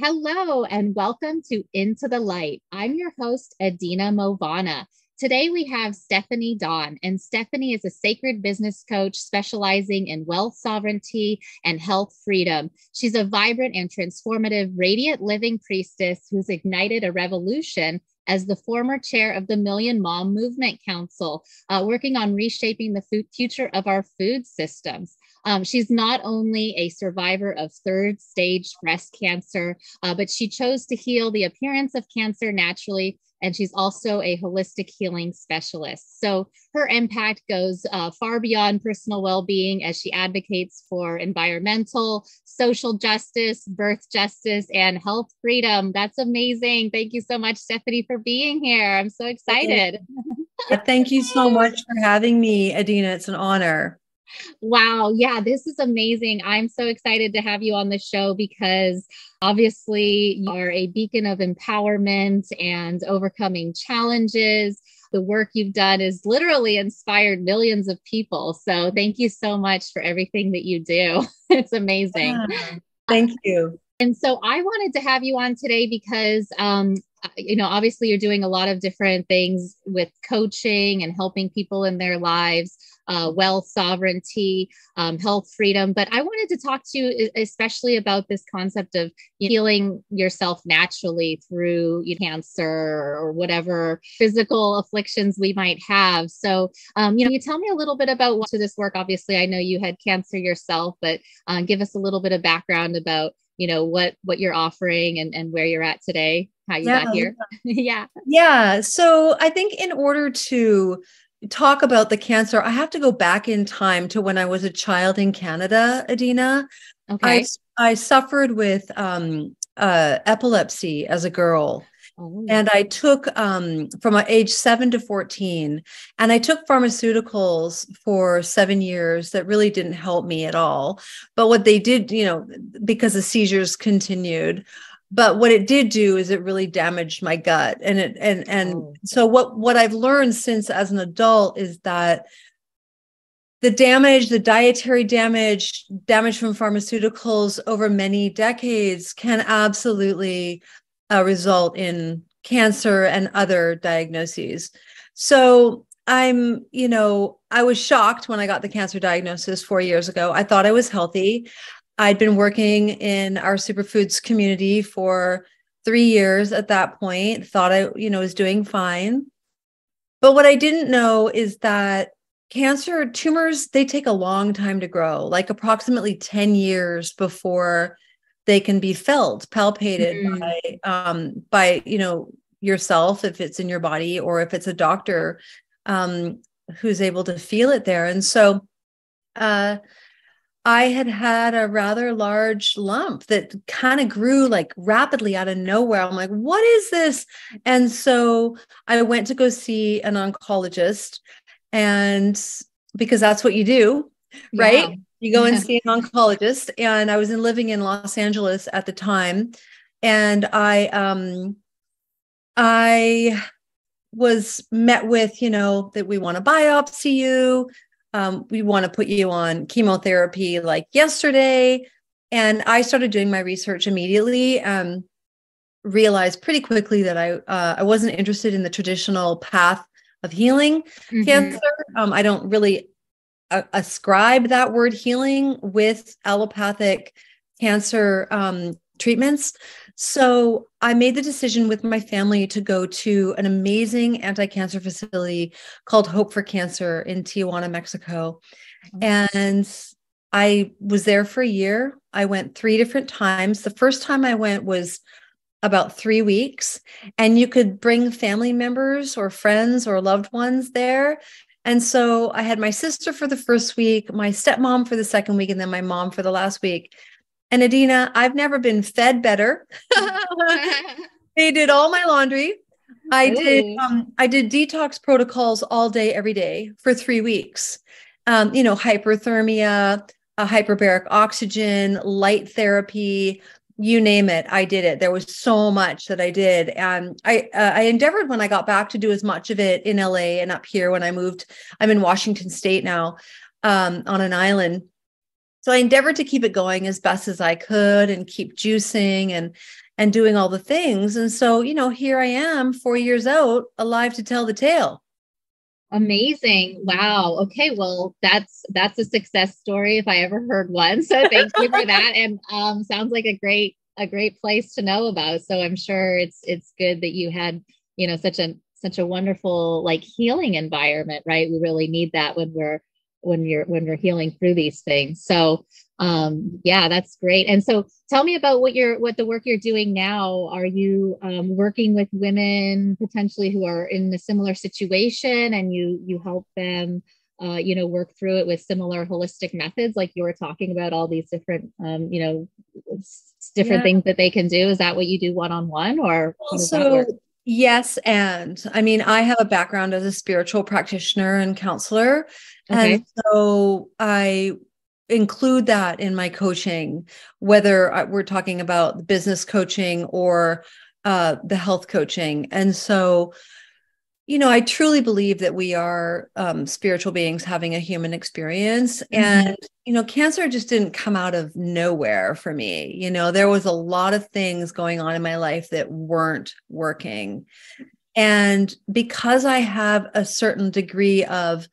Hello and welcome to Into the Light. I'm your host, Edina Mauvana. Today we have Stephanie Dawn, and Stephanie is a sacred business coach specializing in wealth sovereignty and health freedom. She's a vibrant and transformative radiant living priestess who's ignited a revolution as the former chair of the Million Mom Movement Council, working on reshaping the future of our food systems. She's not only a survivor of third stage breast cancer, but she chose to heal the appearance of cancer naturally. And she's also a holistic healing specialist. So her impact goes far beyond personal well-being as she advocates for environmental, social justice, birth justice, and health freedom. That's amazing. Thank you so much, Stephanie, for being here. I'm so excited. Thank you so much for having me, Edina. It's an honor. Wow. Yeah, this is amazing. I'm so excited to have you on the show because obviously you are a beacon of empowerment and overcoming challenges. The work you've done has literally inspired millions of people. So thank you so much for everything that you do. It's amazing. Yeah, thank you. And so I wanted to have you on today because, obviously you're doing a lot of different things with coaching and helping people in their lives, wealth sovereignty, health freedom. But I wanted to talk to you especially about this concept of healing yourself naturally through cancer or whatever physical afflictions we might have. So, you tell me a little bit about what to this work. Obviously, I know you had cancer yourself, but give us a little bit of background about what you're offering and where you're at today, how you got here. Yeah. So I think in order to talk about the cancer, I have to go back in time to when I was a child in Canada, Edina. Okay. I suffered with epilepsy as a girl. Oh. And I took from age 7 to 14, and I took pharmaceuticals for 7 years that really didn't help me at all. But what they did, because the seizures continued, but what it did do is it really damaged my gut. So what I've learned since as an adult is that the dietary damage from pharmaceuticals over many decades can absolutely result in cancer and other diagnoses. So I was shocked when I got the cancer diagnosis 4 years ago. I thought I was healthy. I'd been working in our superfoods community for 3 years at that point, thought I, was doing fine. But what I didn't know is that cancer tumors, they take a long time to grow, like approximately 10 years before they can be palpated by yourself, if it's in your body, or if it's a doctor who's able to feel it there. And so I had a rather large lump that kind of grew like rapidly out of nowhere. I'm like, what is this? And so I went to go see an oncologist, and because that's what you do, right? Yeah. You go and see an oncologist. And I was living in Los Angeles at the time. And I was met with, that we want to biopsy you. We want to put you on chemotherapy like yesterday. And I started doing my research immediately. Realized pretty quickly that I wasn't interested in the traditional path of healing cancer. I don't really ascribe that word healing with allopathic cancer treatments. So I made the decision with my family to go to an amazing anti-cancer facility called Hope for Cancer in Tijuana, Mexico. And I was there for a year. I went 3 different times. The first time I went was about 3 weeks, and you could bring family members or friends or loved ones there. And so I had my sister for the first week, my stepmom for the second week, and then my mom for the last week. And Edina, I've never been fed better. They did all my laundry. I did detox protocols all day, every day for 3 weeks. Hyperthermia, hyperbaric oxygen, light therapy, you name it, I did it. There was so much that I did. And I endeavored when I got back to do as much of it in LA and up here when I moved. I'm in Washington State now, on an island. So I endeavored to keep it going as best as I could and keep juicing and doing all the things. And so, here I am 4 years out, alive to tell the tale. Amazing. Wow. Okay. Well, that's a success story if I ever heard one. So thank you for that. And sounds like a great place to know about. So I'm sure it's good that you had, such a wonderful like healing environment, right? We really need that when we're healing through these things. So yeah, that's great. And so tell me about what the work you're doing now. Are you working with women potentially who are in a similar situation, and you help them work through it with similar holistic methods, like you were talking about all these different different things that they can do? Is that what you do one-on-one, or how does that work? Yes. And I mean, I have a background as a spiritual practitioner and counselor. Okay. And so I include that in my coaching, whether we're talking about the business coaching or the health coaching. And so, I truly believe that we are spiritual beings having a human experience. And, cancer just didn't come out of nowhere for me. There was a lot of things going on in my life that weren't working. And because I have a certain degree of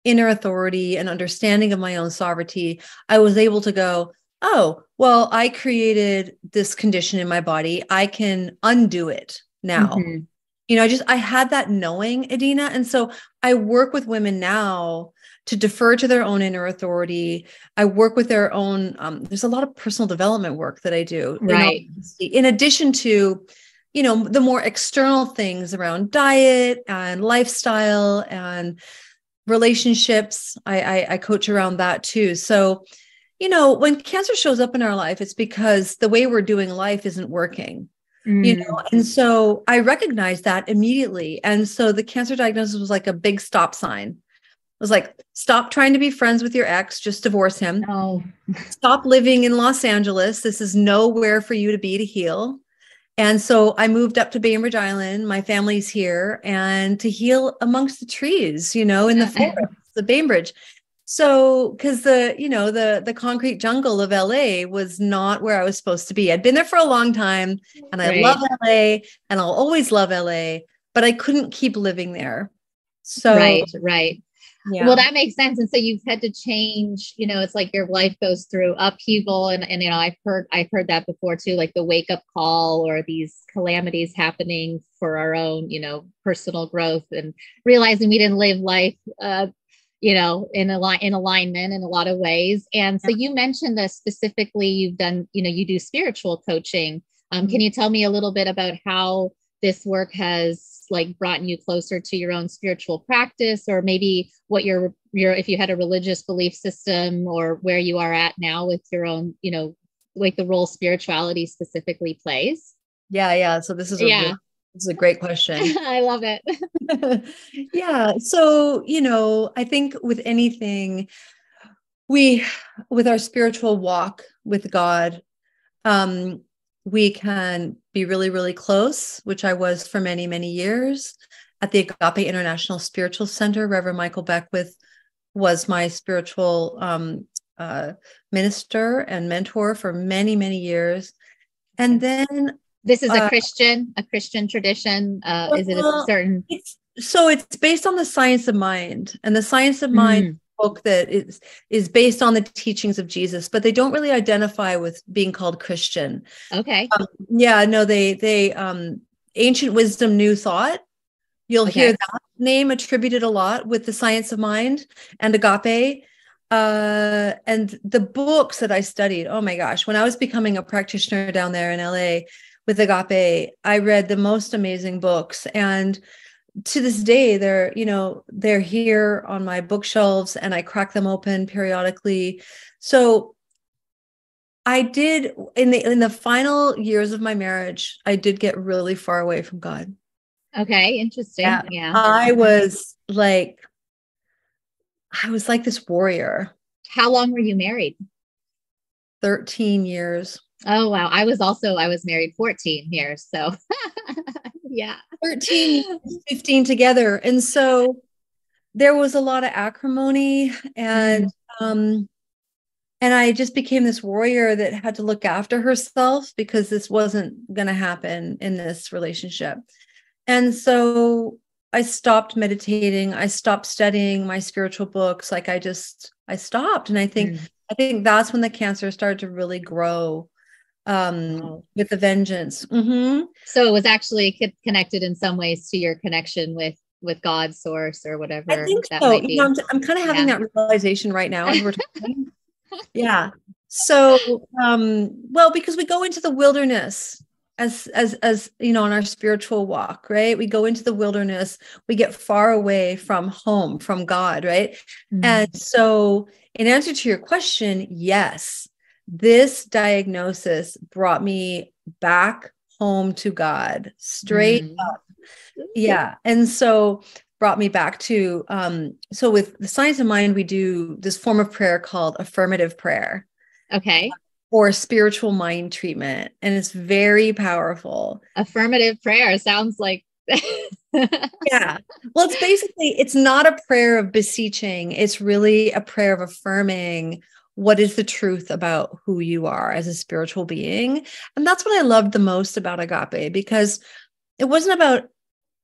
inner authority and understanding of my own sovereignty, I was able to go, oh, well, I created this condition in my body. I can undo it now. I had that knowing, Edina. And so I work with women now to defer to their own inner authority. I work with their own, there's a lot of personal development work that I do. Right. In addition to, the more external things around diet and lifestyle and relationships, I coach around that too. So, when cancer shows up in our life, it's because the way we're doing life isn't working. And so I recognized that immediately. And so the cancer diagnosis was like a big stop sign. It was like, stop trying to be friends with your ex, just divorce him. Oh. Stop living in Los Angeles. This is nowhere for you to be to heal. And so I moved up to Bainbridge Island. My family's here, and to heal amongst the trees, in the forest, the Bainbridge. So, because the concrete jungle of LA was not where I was supposed to be. I'd been there for a long time, and I love LA, and I'll always love LA, but I couldn't keep living there. So, right. Yeah. Well, that makes sense. And so you've had to change, it's like your life goes through upheaval, and I've heard that before too, like the wake up call or these calamities happening for our own, personal growth, and realizing we didn't live life in alignment in a lot of ways. And so you mentioned this specifically, you've done, you do spiritual coaching. Can you tell me a little bit about how this work has like brought you closer to your own spiritual practice, or maybe what your if you had a religious belief system, or where you are at now with your own, like the role spirituality specifically plays? Yeah. So this is a great question. I love it. Yeah. So, I think with anything, with our spiritual walk with God, we can be really, really close, which I was for many, many years at the Agape International Spiritual Center. Reverend Michael Beckwith was my spiritual minister and mentor for many, many years. And then this is a Christian tradition. Is it a certain? It's based on the Science of Mind, and the Science of Mind book that is based on the teachings of Jesus, but they don't really identify with being called Christian. Okay. They Ancient Wisdom, New Thought. You'll hear that name attributed a lot with the Science of Mind and Agape. And the books that I studied, oh my gosh, when I was becoming a practitioner down there in LA with Agape, I read the most amazing books. And to this day, they're here on my bookshelves, and I crack them open periodically. So I did in the final years of my marriage, I did get really far away from God. Okay, interesting. Yeah. I was like this warrior. How long were you married? 13 years. Oh, wow. I was married 14 years. So yeah. 13, 15 together. And so there was a lot of acrimony, and And I just became this warrior that had to look after herself because this wasn't going to happen in this relationship. And so I stopped meditating. I stopped studying my spiritual books. Like I stopped. And I think that's when the cancer started to really grow Wow. with a vengeance. Mm-hmm. So it was actually connected in some ways to your connection with God's source or I whatever think that so. might be. I'm kind of having that realization right now as we're talking. Yeah. So, well, because we go into the wilderness as you know, on our spiritual walk, right? We go into the wilderness, we get far away from home, from God, right? And so, in answer to your question, yes, this diagnosis brought me back home to God, straight up. Yeah. And so brought me back to so with the Science of Mind, we do this form of prayer called affirmative prayer. Okay. Or spiritual mind treatment. And it's very powerful. Affirmative prayer sounds like. Yeah. Well, it's basically, it's not a prayer of beseeching. It's really a prayer of affirming what is the truth about who you are as a spiritual being. And that's what I loved the most about Agape, because it wasn't about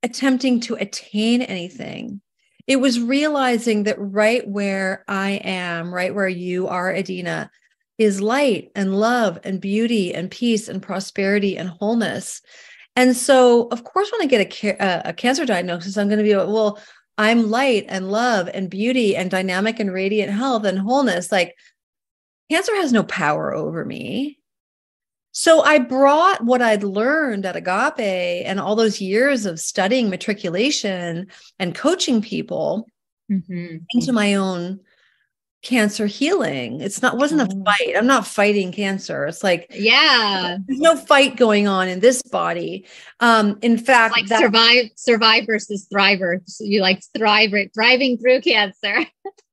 attempting to attain anything. It was realizing that right where I am, right where you are, Edina, is light and love and beauty and peace and prosperity and wholeness. And so, of course, when I get a cancer diagnosis, I'm going to be like, well, I'm light and love and beauty and dynamic and radiant health and wholeness. Like, cancer has no power over me. So I brought what I'd learned at Agape and all those years of studying matriculation and coaching people into my own cancer healing. Wasn't a fight. I'm not fighting cancer. It's like, yeah, there's no fight going on in this body. In fact, it's like survive versus thriver. So you like thriving through cancer.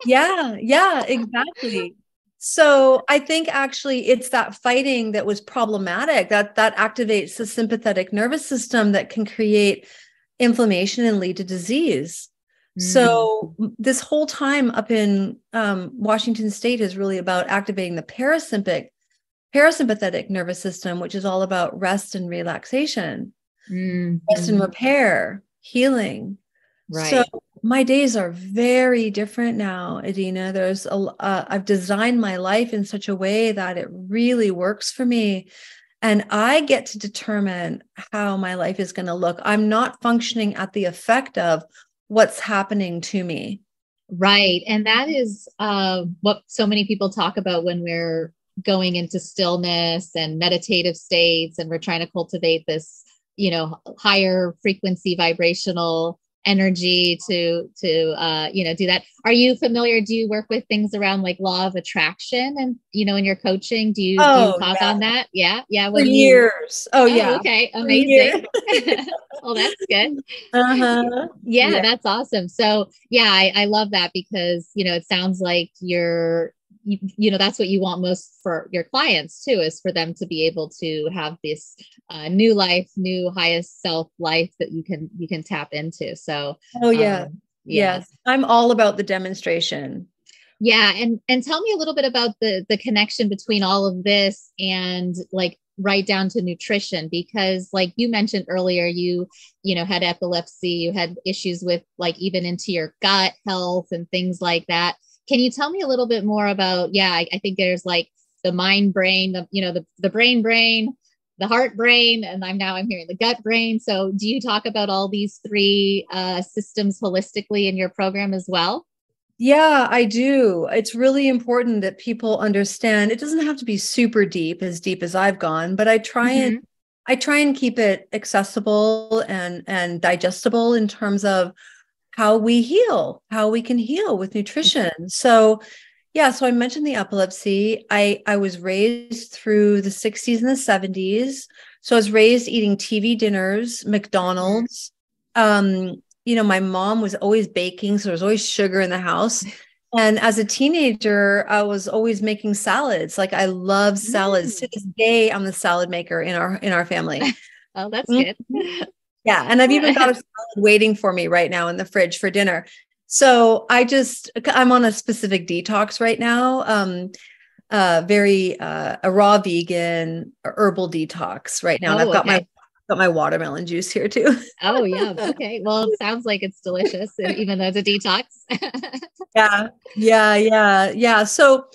yeah, exactly. So I think actually it's that fighting that was problematic, that activates the sympathetic nervous system that can create inflammation and lead to disease. So this whole time up in Washington State is really about activating the parasympathetic nervous system, which is all about rest and relaxation, rest and repair, healing. Right. So my days are very different now, Edina. I've designed my life in such a way that it really works for me. And I get to determine how my life is going to look. I'm not functioning at the effect of what's happening to me. Right. And that is what so many people talk about when we're going into stillness and meditative states, and we're trying to cultivate this, higher frequency vibrational energy to do that. Are you familiar? Do you work with things around like law of attraction and, in your coaching, do you talk on that? Yeah. Yeah. For years. Yeah. Okay. Amazing. Well, that's good. Yeah, that's awesome. So I love that because, it sounds like that's what you want most for your clients too, is for them to be able to have this new life, new highest self life that you can tap into. So, yes, I'm all about the demonstration. Yeah. And tell me a little bit about the connection between all of this and like right down to nutrition, because like you mentioned earlier, you had epilepsy, you had issues with like even into your gut health and things like that. Can you tell me a little bit more about, I think there's like the mind brain, the brain, the heart brain, and I'm hearing the gut brain. So do you talk about all these three systems holistically in your program as well? Yeah, I do. It's really important that people understand. It doesn't have to be super deep as I've gone, but I try and keep it accessible and digestible in terms of how we heal, how we can heal with nutrition. So I mentioned the epilepsy. I was raised through the 60s and the 70s. So I was raised eating TV dinners, McDonald's. My mom was always baking, so there was always sugar in the house. And as a teenager, I was always making salads. Like I love salads. To this day, I'm the salad maker in our family. Oh, that's good. Yeah. And I've even got a salad waiting for me right now in the fridge for dinner. So I'm on a specific detox right now. a raw vegan herbal detox right now. And Oh, I've got okay. my watermelon juice here too. Oh, yeah. Okay. Well, it sounds like it's delicious, even though it's a detox. Yeah. So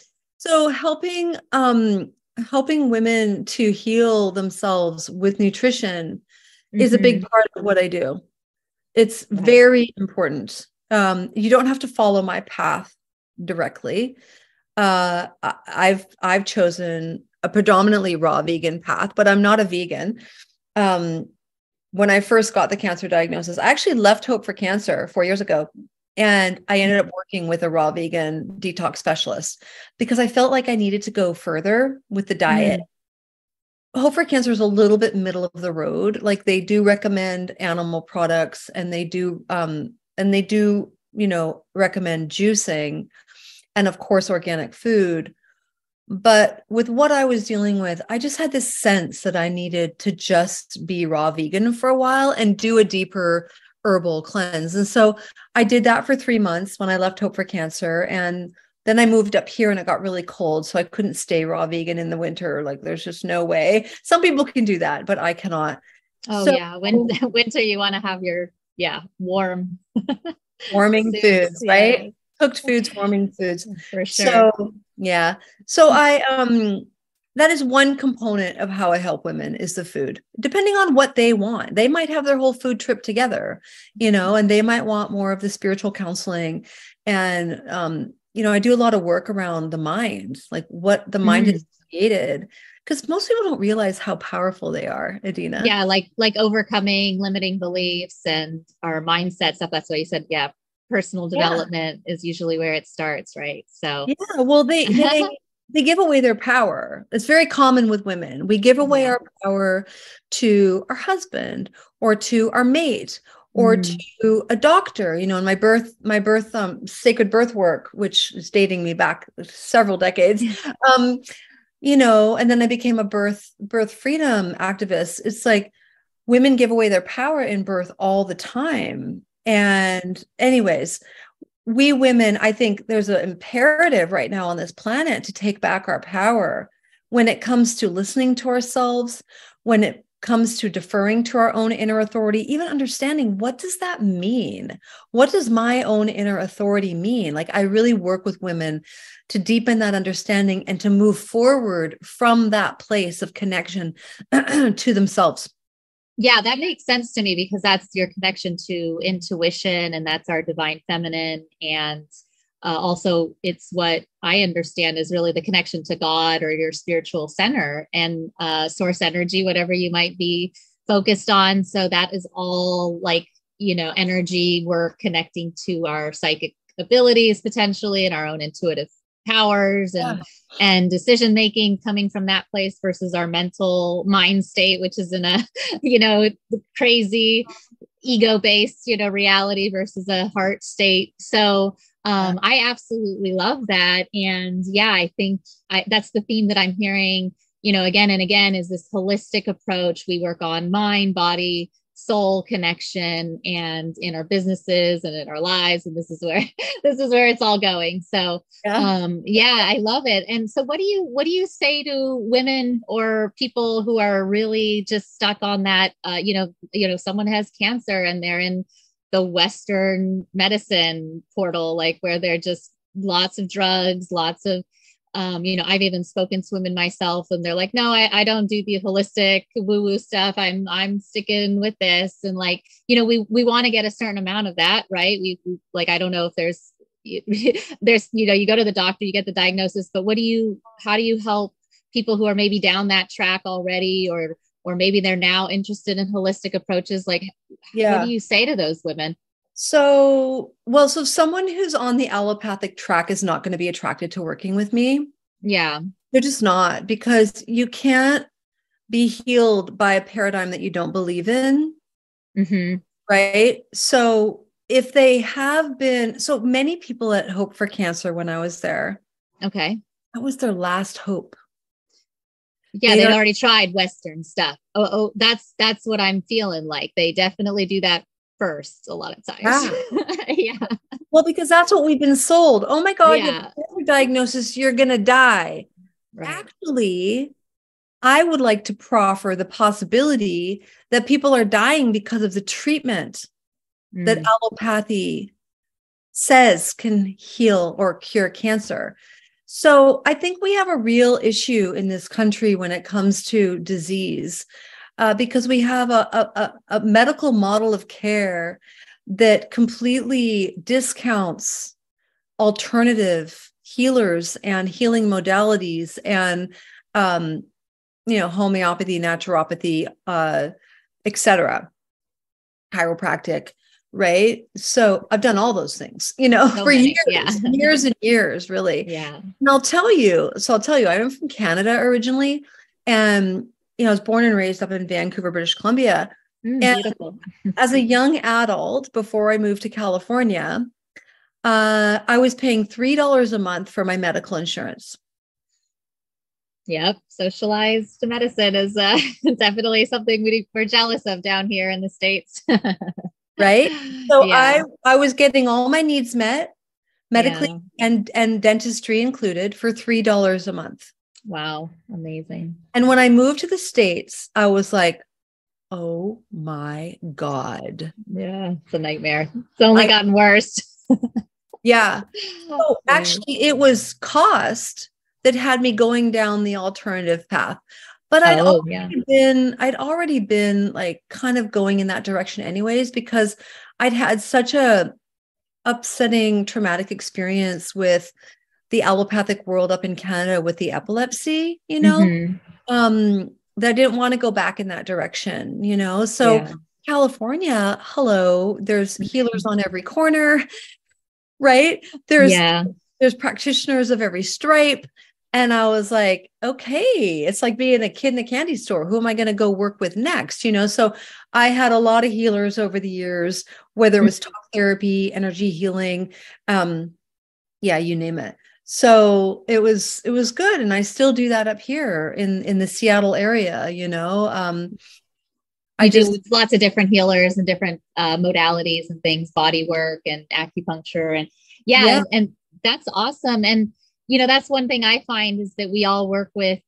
helping women to heal themselves with nutrition is a big part of what I do. It's Right. very important. You don't have to follow my path directly. I've chosen a predominantly raw vegan path, but I'm not a vegan. When I first got the cancer diagnosis, I actually left Hope for Cancer 4 years ago. And I ended up working with a raw vegan detox specialist because I felt like I needed to go further with the diet. Hope for Cancer is a little bit middle of the road. Like they do recommend animal products and they do, recommend juicing and of course, organic food. But with what I was dealing with, I just had this sense that I needed to just be raw vegan for a while and do a deeper herbal cleanse. And so I did that for 3 months when I left Hope for Cancer. And then I moved up here and it got really cold. So I couldn't stay raw vegan in the winter. Like there's just no way. Some people can do that, but I cannot. Oh, So yeah. Winter, you want to have your, warm warming soups. foods, Yeah, right? Cooked foods, warming foods. for sure. So yeah. So that is one component of how I help women is the food, depending on what they want. They might have their whole food trip together, and they might want more of the spiritual counseling. And, I do a lot of work around the mind, like what the mind has created, because most people don't realize how powerful they are, Edina. Yeah. Like overcoming limiting beliefs and our mindset stuff. That's why you said, personal development is usually where it starts, right? So yeah, well, they give away their power. It's very common with women. We give away our power to our husband or to our mate or to a doctor. In my sacred birth work, which is dating me back several decades. And then I became a birth freedom activist. It's like women give away their power in birth all the time. And anyways, we women, I think there's an imperative right now on this planet to take back our power when it comes to listening to ourselves, when it comes to deferring to our own inner authority, even understanding what does that mean? What does my own inner authority mean? Like I really work with women to deepen that understanding and to move forward from that place of connection to themselves. Yeah, that makes sense to me because that's your connection to intuition and that's our divine feminine. And also it's what I understand is really the connection to God or your spiritual center and source energy, whatever you might be focused on. So that is all like, energy. We're connecting to our psychic abilities potentially and our own intuitive powers and decision making coming from that place versus our mental mind state, which is in a crazy ego based reality versus a heart state. So I absolutely love that. And I think that's the theme that I'm hearing again and again is this holistic approach. We work on mind, body, soul connection and in our businesses and in our lives. And this is where it's all going. So I love it. And so what do you say to women or people who are really just stuck on that, someone has cancer and they're in the Western medicine portal, like where they're just lots of drugs, lots of I've even spoken to women myself and they're like, no, I don't do the holistic woo-woo stuff. I'm sticking with this. And like, we want to get a certain amount of that, right? We like, I don't know if there's, you go to the doctor, you get the diagnosis, but how do you help people who are maybe down that track already, or maybe they're now interested in holistic approaches? Like, what do you say to those women? So someone who's on the allopathic track is not going to be attracted to working with me. Yeah. They're just not, because you can't be healed by a paradigm that you don't believe in. Right. So if they have been, so many people at Hope for Cancer, when I was there, okay, that was their last hope. Yeah, they'd already tried Western stuff. Oh, that's what I'm feeling like. They definitely do that first a lot of times. Yeah. Well, because that's what we've been sold. Oh my God, your diagnosis, you're going to die. Actually, I would like to proffer the possibility that people are dying because of the treatment that allopathy says can heal or cure cancer. So I think we have a real issue in this country when it comes to disease, because we have a medical model of care that completely discounts alternative healers and healing modalities and homeopathy, naturopathy, etc., chiropractic, right? So I've done all those things, for years and years, really. Yeah. And I'll tell you, I'm from Canada originally, and I was born and raised up in Vancouver, British Columbia. And beautiful. As a young adult, before I moved to California, I was paying $3 a month for my medical insurance. Yep. Socialized medicine is definitely something we're jealous of down here in the States. Right. So yeah. I was getting all my needs met medically and dentistry included for $3 a month. Wow. Amazing. And when I moved to the States, I was like, oh my God. Yeah. It's a nightmare. It's only gotten worse. Yeah. So actually it was cost that had me going down the alternative path. But I'd already been like kind of going in that direction anyways, because I'd had such a upsetting traumatic experience with the allopathic world up in Canada with the epilepsy, that I didn't want to go back in that direction, So California, hello, there's healers on every corner, right? There's practitioners of every stripe. And I was like, okay, it's like being a kid in a candy store. Who am I going to go work with next? So I had a lot of healers over the years, whether it was talk therapy, energy healing, you name it. So it was good. And I still do that up here in the Seattle area, I do lots of different healers and different modalities and things, body work and acupuncture. And and that's awesome. And that's one thing I find is that we all work with,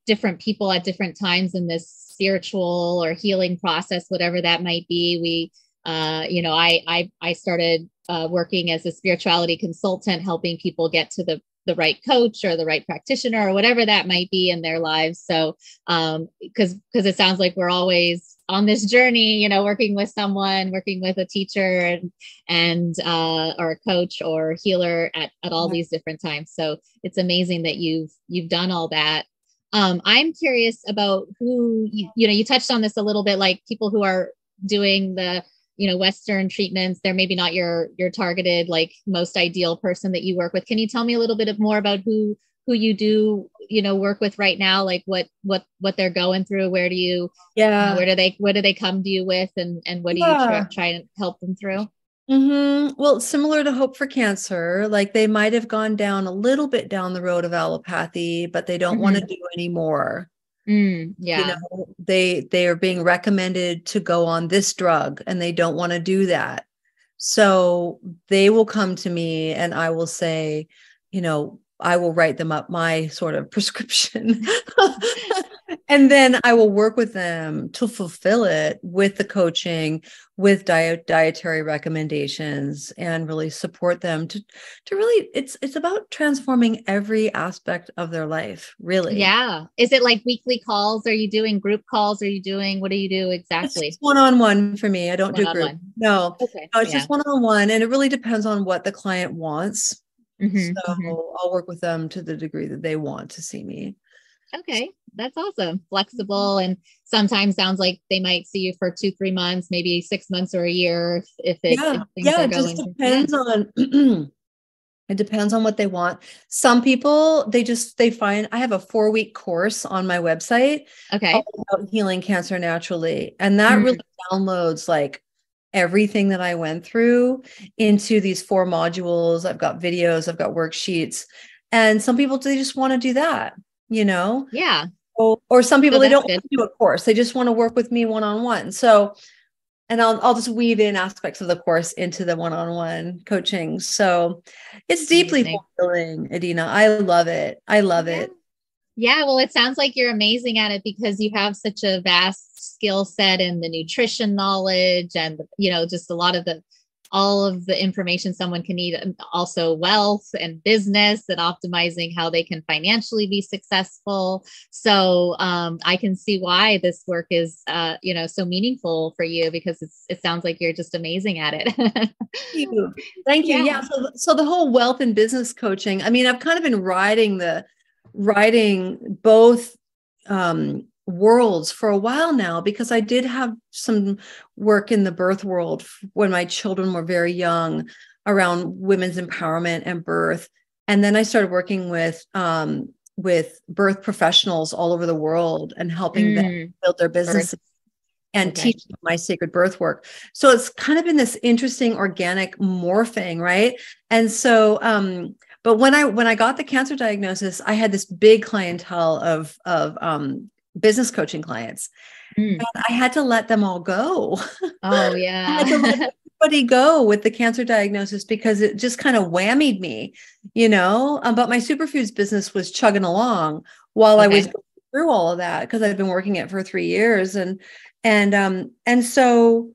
different people at different times in this spiritual or healing process, whatever that might be. We, I started working as a spirituality consultant, helping people get to the right coach or the right practitioner or whatever that might be in their lives. So, because it sounds like we're always on this journey, working with someone, working with a teacher and or a coach or healer at all these different times. So it's amazing that you've done all that. I'm curious about who, you touched on this a little bit, like people who are doing the, Western treatments. They're maybe not your targeted, like most ideal person that you work with. Can you tell me a little bit more about who you do, work with right now? Like what they're going through? Where do you, where do they come to you with, and what do you try and help them through? Well, similar to Hope for Cancer, like they might have gone down a little bit down the road of allopathy, but they don't want to do any more. They are being recommended to go on this drug and they don't want to do that. So they will come to me and I will say, I will write them up my sort of prescription. And then I will work with them to fulfill it with the coaching, with dietary recommendations, and really support them to really, it's about transforming every aspect of their life, really. Yeah. Is it like weekly calls? Are you doing group calls? What do you do exactly? It's one-on-one for me. I don't do group. No. Okay. No, it's just one-on-one. And it really depends on what the client wants. I'll work with them to the degree that they want to see me. Okay. That's awesome. Flexible. And sometimes sounds like they might see you for 2-3 months, maybe 6 months or a year if things are it just depends on it depends on what they want. Some people, they find I have a 4-week course on my website about healing cancer naturally. And that really downloads like everything that I went through into these 4 modules. I've got videos, I've got worksheets. And some people, they just want to do that, Yeah. Or some people, they don't want to do a course. They just want to work with me one-on-one. So, and I'll just weave in aspects of the course into the one-on-one coaching. So it's deeply fulfilling, Edina. I love it. Yeah, well, it sounds like you're amazing at it because you have such a vast skill set in the nutrition knowledge and, just a lot of all of the information someone can need, and also wealth and business and optimizing how they can financially be successful. So I can see why this work is, so meaningful for you because it sounds like you're just amazing at it. Thank you. Thank you. Yeah. Yeah. So the whole wealth and business coaching, I mean, I've kind of been riding both worlds for a while now, because I did have some work in the birth world when my children were very young around women's empowerment and birth. And then I started working with birth professionals all over the world and helping them build their businesses and teach them my sacred birth work. So it's kind of been this interesting organic morphing, right? And so, but when I got the cancer diagnosis, I had this big clientele of business coaching clients, and I had to let them all go. Oh yeah. I had to let everybody go with the cancer diagnosis because it just kind of whammied me, but my superfoods business was chugging along while I was going through all of that, because I've been working it for 3 years. And so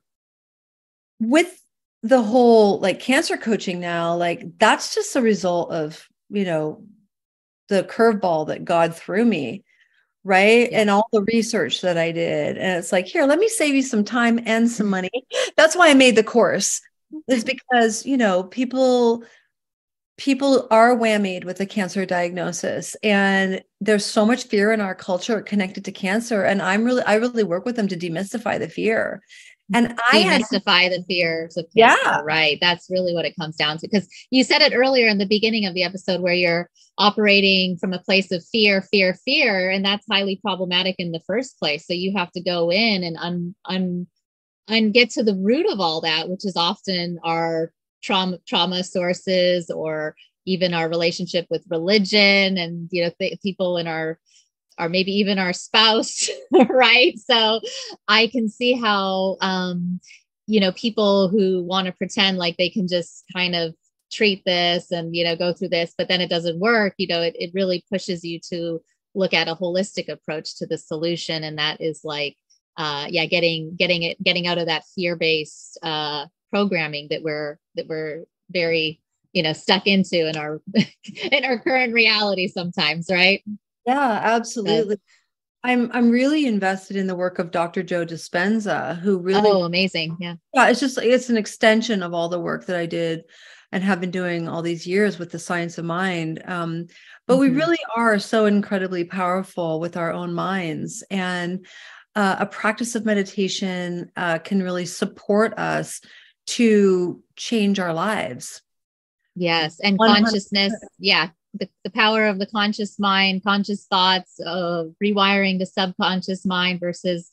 with the whole like cancer coaching now, like that's just a result of, the curveball that God threw me. Right. Yeah. And all the research that I did. And it's like, here, let me save you some time and some money. That's why I made the course, is because, people are whammied with a cancer diagnosis, and there's so much fear in our culture connected to cancer. And I really work with them to demystify the fear. And demystify the fears of cancer, right? That's really what it comes down to. Because you said it earlier in the beginning of the episode where you're operating from a place of fear, and that's highly problematic in the first place. So you have to go in and get to the root of all that, which is often our trauma sources, or even our relationship with religion, and people in our, or maybe even our spouse, right? So I can see how, people who want to pretend like they can just kind of treat this and, go through this, but then it doesn't work, it really pushes you to look at a holistic approach to the solution. And that is like, getting out of that fear-based programming that we're very, stuck into in our in our current reality sometimes, right? Yeah, absolutely. I'm really invested in the work of Dr. Joe Dispenza, who really, amazing. Yeah. Yeah, it's an extension of all the work that I did and have been doing all these years with the science of mind. But we really are so incredibly powerful with our own minds, and a practice of meditation can really support us to change our lives. Yes. And 100%. Consciousness. Yeah. The power of the conscious mind, conscious thoughts, of rewiring the subconscious mind versus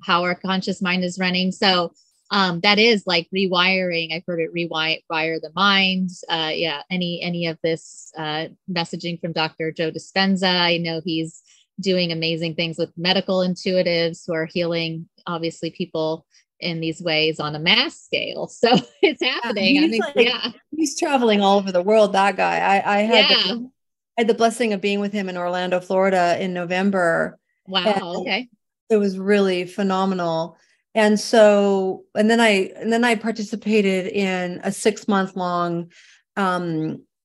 how our conscious mind is running. So that is like rewiring. I've heard it rewire the mind. Any of this messaging from Dr. Joe Dispenza. I know he's doing amazing things with medical intuitives who are healing, obviously, people in these ways on a mass scale. So it's happening. He's traveling all over the world, that guy. I had the blessing of being with him in Orlando, Florida in November. Wow. Okay. It was really phenomenal. And then I participated in a 6-month long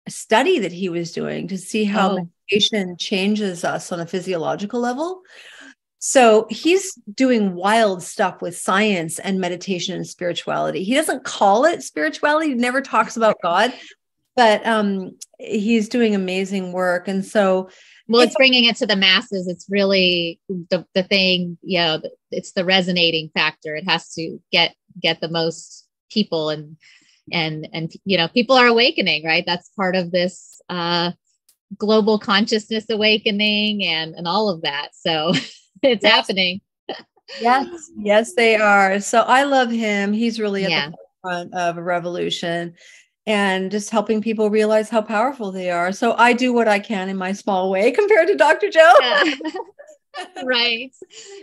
study that he was doing to see how meditation changes us on a physiological level. So he's doing wild stuff with science and meditation and spirituality. He doesn't call it spirituality. He never talks about God, but he's doing amazing work. And so, well, it's bringing it to the masses. It's really the thing, it's the resonating factor. It has to get the most people, and people are awakening, right? That's part of this global consciousness awakening and all of that. So it's happening. Yes, they are. So I love him. He's really at the forefront of a revolution and just helping people realize how powerful they are. So I do what I can in my small way compared to Dr. Joe. Right.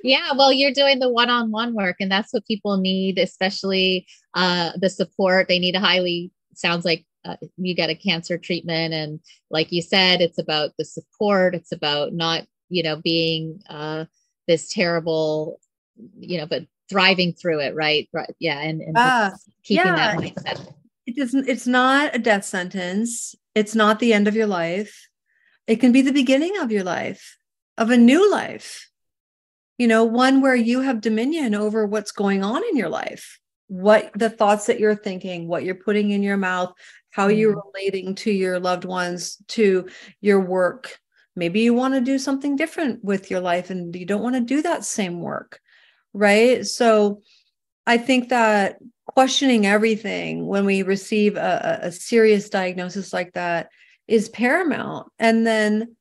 Yeah. Well, you're doing the one-on-one work, and that's what people need, especially the support. They need sounds like you got a cancer treatment. And like you said, it's about the support. It's about not, being this terrible, but thriving through it, right? Yeah. And just keeping that mindset. It's not a death sentence. It's not the end of your life. It can be the beginning of your life, of a new life, one where you have dominion over what's going on in your life, what the thoughts that you're thinking, what you're putting in your mouth, how you're relating to your loved ones, to your work. Maybe you want to do something different with your life and you don't want to do that same work, right? So I think that questioning everything when we receive a serious diagnosis like that is paramount, and then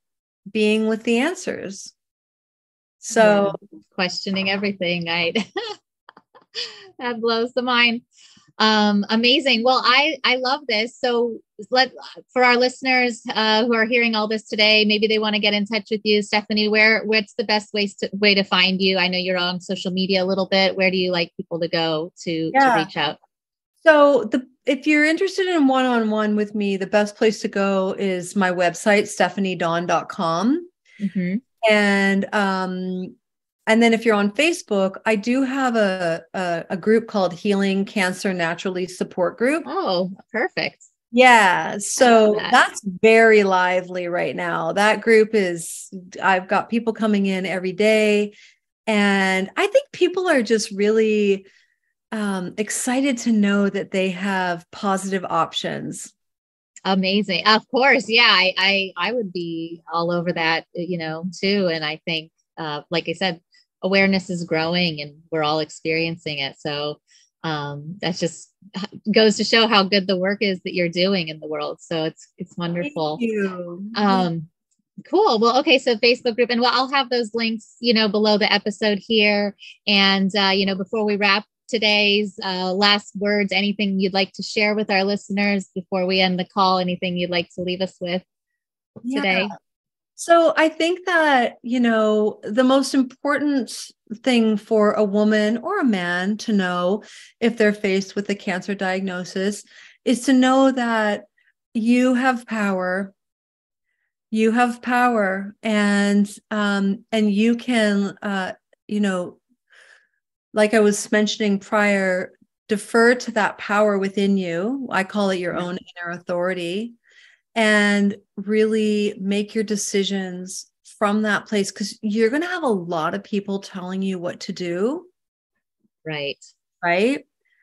being with the answers. So questioning everything, right? That blows the mind. Amazing. Well, I love this. So for our listeners who are hearing all this today, maybe they want to get in touch with you, Stephanie. What's the best way to find you? I know you're on social media a little bit. Where do you like people to go to reach out? So if you're interested in one-on-one with me, the best place to go is my website, stephaniedon.com. And then if you're on Facebook, I do have a group called Healing Cancer Naturally Support Group. Oh, perfect. Yeah. So that's very lively right now. That group I've got people coming in every day. And I think people are just really excited to know that they have positive options. Amazing. Of course. Yeah. I would be all over that, too. And I think, like I said, awareness is growing and we're all experiencing it. So that just goes to show how good the work is that you're doing in the world. So it's wonderful. Thank you. Cool. Well, okay. So Facebook group, and I'll have those links, below the episode here. And, before we wrap today's last words, anything you'd like to share with our listeners before we end the call, anything you'd like to leave us with today? So I think that, the most important thing for a woman or a man to know if they're faced with a cancer diagnosis is to know that you have power. You have power, and you can, like I was mentioning prior, defer to that power within you. I call it your own inner authority. And really make your decisions from that place, because you're going to have a lot of people telling you what to do. Right.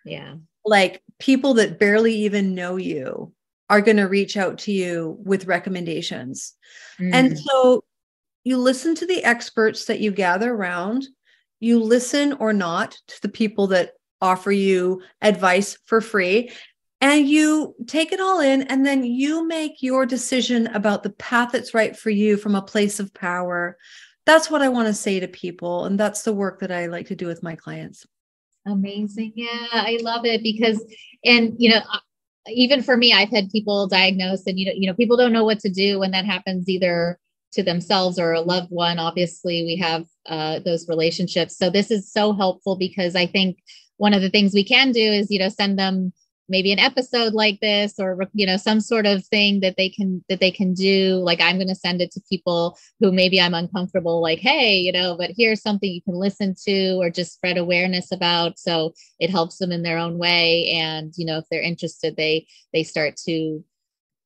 Yeah. Like people that barely even know you are going to reach out to you with recommendations. And so you listen to the experts that you gather around. You listen or not to the people that offer you advice for free. And you take it all in, and then you make your decision about the path that's right for you from a place of power. That's what I want to say to people. And that's the work that I like to do with my clients. Amazing. Yeah, I love it because, even for me, I've had people diagnosed and, people don't know what to do when that happens either to themselves or a loved one. Obviously, we have those relationships. So this is so helpful because I think one of the things we can do is, send them maybe an episode like this, or, some sort of thing that they can do. Like I'm going to send it to people who maybe I'm uncomfortable, like, hey, but here's something you can listen to or just spread awareness about. So it helps them in their own way. And, if they're interested, they start to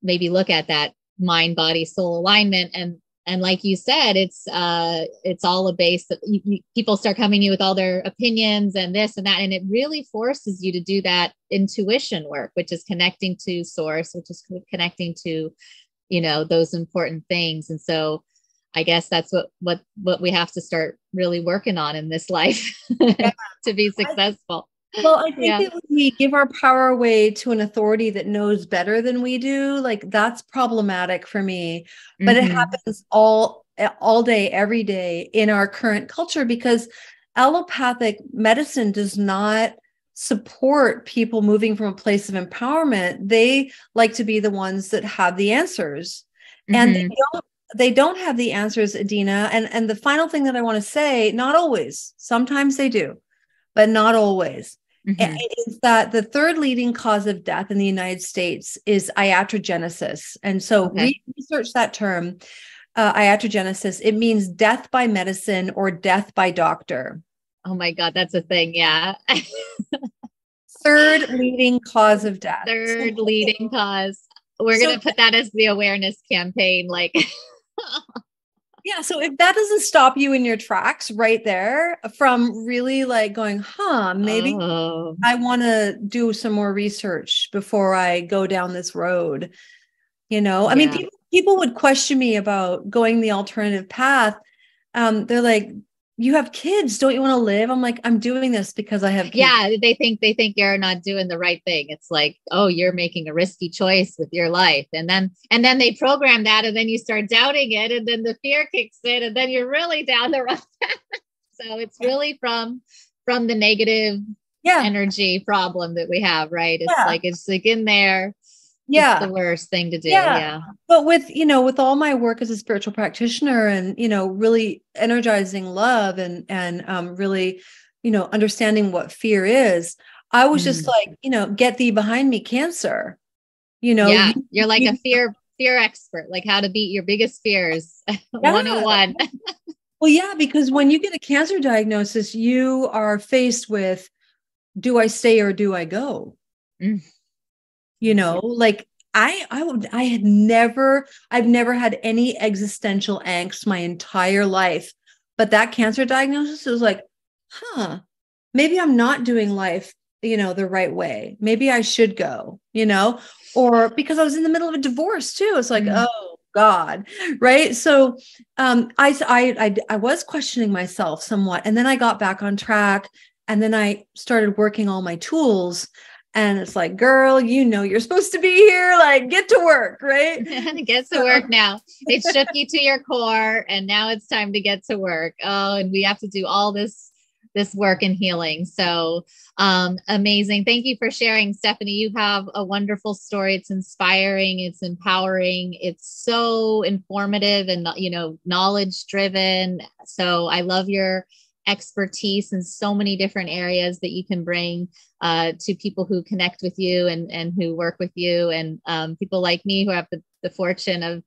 maybe look at that mind, body, soul alignment. And like you said, it's all a base that people start coming to you with all their opinions and this and that. And it really forces you to do that intuition work, which is connecting to source, which is connecting to, those important things. And so I guess that's what we have to start really working on in this life to be successful. Well, I think that when we give our power away to an authority that knows better than we do, like that's problematic for me. But it happens all day, every day in our current culture, because allopathic medicine does not support people moving from a place of empowerment. They like to be the ones that have the answers. And they don't have the answers, Edina. And the final thing that I want to say, not always, sometimes they do, but not always. Is that the third leading cause of death in the United States is iatrogenesis. And so research that term. iatrogenesis, it means death by medicine or death by doctor. Oh my God, that's a thing. Yeah. Third leading cause of death. Third leading cause. We're going to put that as the awareness campaign. Like, yeah. So if that doesn't stop you in your tracks right there from really like going, maybe I want to do some more research before I go down this road. I mean, people would question me about going the alternative path. They're like, you have kids, don't you want to live? I'm like, I'm doing this because I have kids. Yeah, they think you're not doing the right thing. It's like, oh, you're making a risky choice with your life. And then they program that, and then you start doubting it, and then the fear kicks in, and then you're really down the wrong path. So it's really from the negative energy problem that we have, right? It's like in there. Yeah. It's the worst thing to do. Yeah. But with all my work as a spiritual practitioner and, really energizing love and really, understanding what fear is, I was just like, get thee behind me, Cancer. You're like a fear expert, like how to beat your biggest fears. 101. Well, yeah, because when you get a cancer diagnosis, you are faced with, do I stay or do I go? Like I've never had any existential angst my entire life, but that cancer diagnosis was like, maybe I'm not doing life, the right way. Maybe I should go, or because I was in the middle of a divorce too. It's like, oh God. Right. So, I was questioning myself somewhat, and then I got back on track, and then I started working all my tools. And it's like, girl, you're supposed to be here. Like, get to work, right? Get to work now. It shook you to your core, and now it's time to get to work. Oh, and we have to do all this work and healing. So amazing. Thank you for sharing, Stephanie. You have a wonderful story. It's inspiring. It's empowering. It's so informative and, knowledge driven. So I love your expertise in so many different areas that you can bring to people who connect with you and who work with you, and people like me who have the fortune of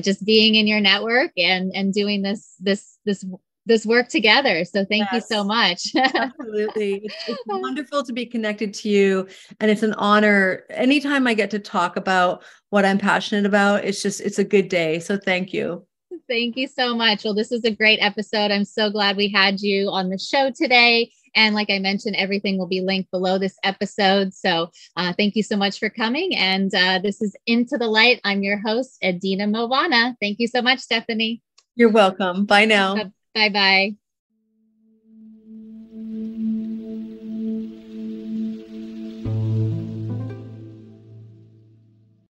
just being in your network and doing this work together. So thank you so much. Absolutely. It's wonderful to be connected to you. And it's an honor. Anytime I get to talk about what I'm passionate about, it's a good day. So thank you. Thank you so much. Well, this was a great episode. I'm so glad we had you on the show today. And like I mentioned, everything will be linked below this episode. So thank you so much for coming. And this is Into the Light. I'm your host, Edina Mauvana. Thank you so much, Stephanie. You're welcome. Bye now. Bye-bye.